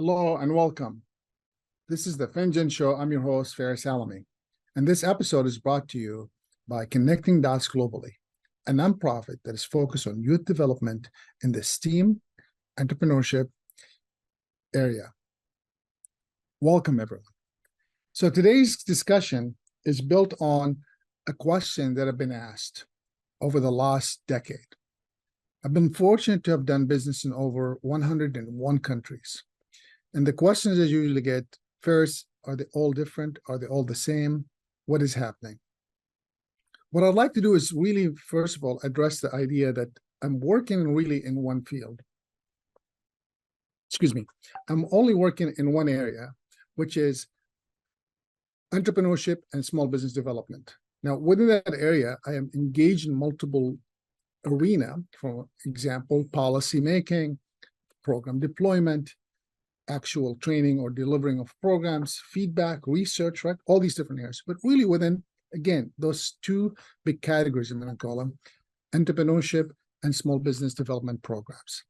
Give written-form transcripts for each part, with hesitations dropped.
Hello and welcome. This is the Finjan Show. I'm your host, Faris Alami. And this episode is brought to you by Connecting Dots Globally, a nonprofit that is focused on youth development in the STEAM entrepreneurship area. Welcome, everyone. So today's discussion is built on a question that I've been asked over the last decade. I've been fortunate to have done business in over 101 countries. And the questions I usually get, first, are they all different? Are they all the same? What is happening? What I'd like to do is really, first of all, address the idea that I'm working really in one field. Excuse me. I'm only working in one area, which is entrepreneurship and small business development. Now, within that area, I am engaged in multiple arenas, for example, policy making, program deployment, actual training or delivering of programs, feedback, research, right? All these different areas. But really within, again, those two big categories, I'm going to call them, entrepreneurship and small business development programs.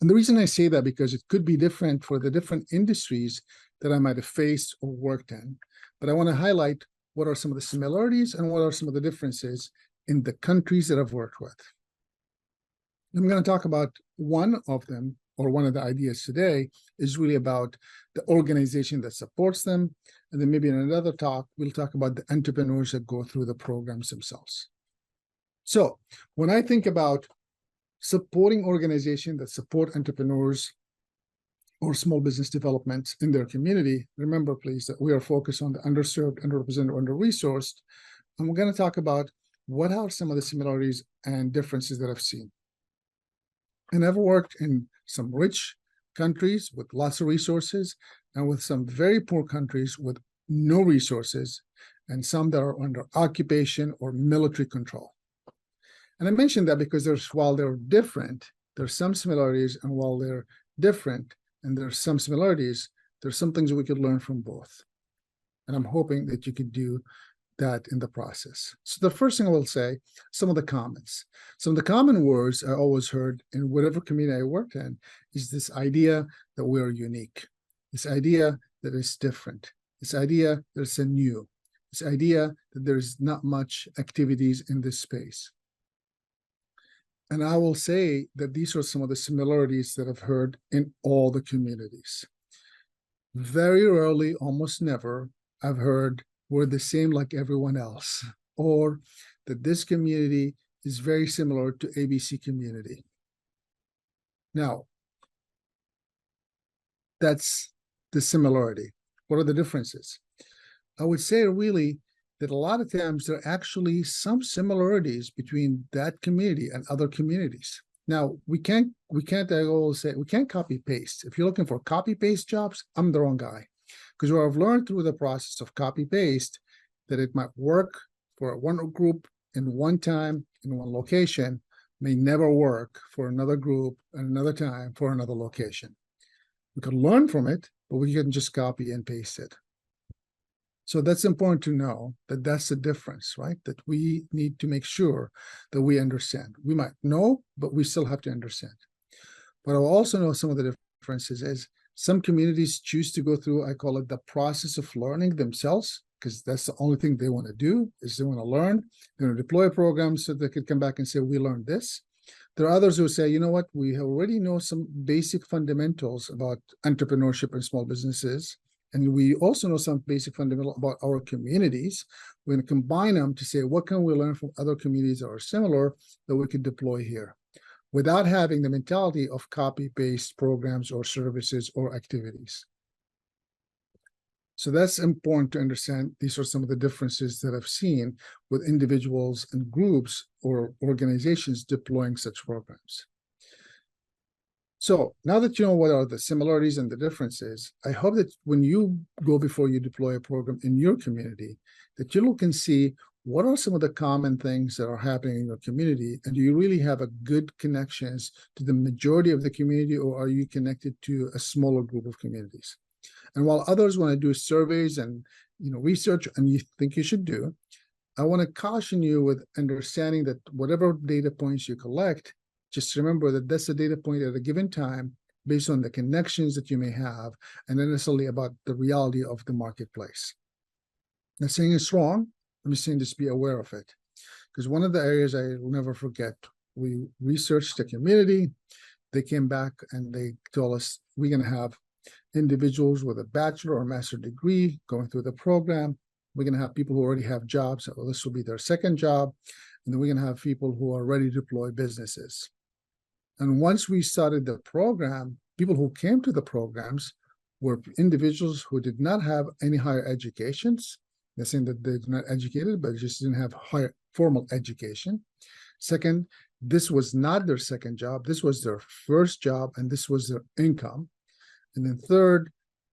And the reason I say that, because it could be different for the different industries that I might have faced or worked in. But I want to highlight what are some of the similarities and what are some of the differences in the countries that I've worked with. I'm going to talk about one of them, or one of the ideas today is really about the organization that supports them. And then maybe in another talk, we'll talk about the entrepreneurs that go through the programs themselves. So when I think about supporting organizations that support entrepreneurs or small business development in their community, remember, please, that we are focused on the underserved, underrepresented, under-resourced. And we're going to talk about what are some of the similarities and differences that I've seen. And I've worked in some rich countries with lots of resources, and with some very poor countries with no resources, and some that are under occupation or military control. And I mentioned that because while they're different, there's some similarities, and while they're different and there's some similarities, there's some things we could learn from both. And I'm hoping that you could do that in the process. So the first thing I will say, some of the comments. Some of the common words I always heard in whatever community I worked in is this idea that we are unique, this idea that it's different, this idea that it's a new, this idea that there's not much activities in this space. And I will say that these are some of the similarities that I've heard in all the communities. Very rarely, almost never, I've heard we're the same like everyone else, or that this community is very similar to ABC community. Now, that's the similarity. What are the differences? I would say really that a lot of times there are actually some similarities between that community and other communities. Now, we can't I always say, we can't copy paste. If you're looking for copy paste jobs, I'm the wrong guy. Because what I've learned through the process of copy-paste, that it might work for one group in one time, in one location, may never work for another group and another time for another location. We can learn from it, but we can just copy and paste it. So that's important to know, that that's the difference, right? That we need to make sure that we understand. We might know, but we still have to understand. But I'll also know some of the differences is some communities choose to go through, I call it the process of learning themselves, because that's the only thing they want to do, is they want to learn. They want to deploy a program so they could come back and say, we learned this. There are others who say, you know what, we already know some basic fundamentals about entrepreneurship and small businesses. And we also know some basic fundamentals about our communities. We're going to combine them to say, what can we learn from other communities that are similar that we could deploy here, without having the mentality of copy-paste programs or services or activities. So that's important to understand. These are some of the differences that I've seen with individuals and groups or organizations deploying such programs. So now that you know what are the similarities and the differences, I hope that when you go before you deploy a program in your community, that you look and see what are some of the common things that are happening in your community, and do you really have a good connections to the majority of the community, or are you connected to a smaller group of communities? And while others want to do surveys and research, and you think you should do, I want to caution you with understanding that whatever data points you collect, just remember that that's a data point at a given time, based on the connections that you may have, and not necessarily about the reality of the marketplace. Not saying it's wrong, I'm just saying just be aware of it. Because one of the areas I will never forget, we researched the community. They came back and they told us we're going to have individuals with a bachelor or master degree going through the program. We're going to have people who already have jobs. So this will be their second job. And then we're going to have people who are ready to deploy businesses. And once we started the program, people who came to the programs were individuals who did not have any higher educations. They're saying that they're not educated, but just didn't have higher formal education. Second, this was not their second job. This was their first job, and this was their income. And then third,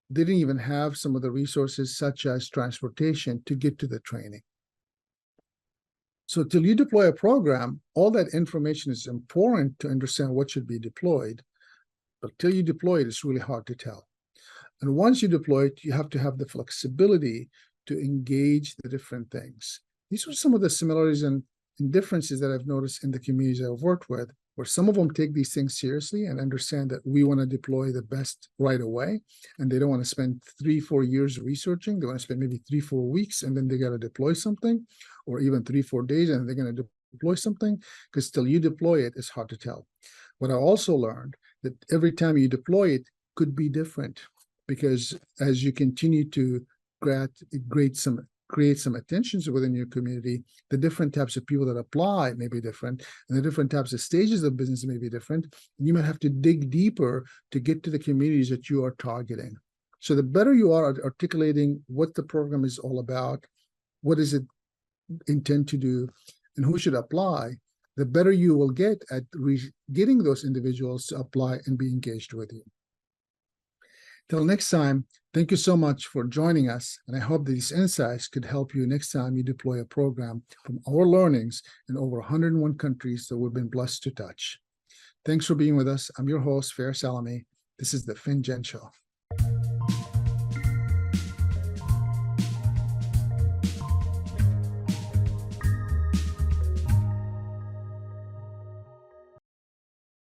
they didn't even have some of the resources such as transportation to get to the training. So till you deploy a program, all that information is important to understand what should be deployed. But till you deploy it, it's really hard to tell. And once you deploy it, you have to have the flexibility to engage the different things. These are some of the similarities and differences that I've noticed in the communities I've worked with, where some of them take these things seriously and understand that we want to deploy the best right away. And they don't want to spend 3-4 years researching. They want to spend maybe 3-4 weeks, and then they got to deploy something, or even 3-4 days, and they're going to deploy something, because till you deploy it, it's hard to tell. What I also learned that every time you deploy it could be different, because as you continue to create some attentions within your community, the different types of people that apply may be different, and the different types of stages of business may be different. And you might have to dig deeper to get to the communities that you are targeting. So the better you are at articulating what the program is all about, what is it intend to do, and who should apply, the better you will get at getting those individuals to apply and be engaged with you. Till next time, thank you so much for joining us, and I hope these insights could help you next time you deploy a program from our learnings in over 101 countries that we've been blessed to touch. Thanks for being with us. I'm your host, Faris Alami. This is the Finjan Show.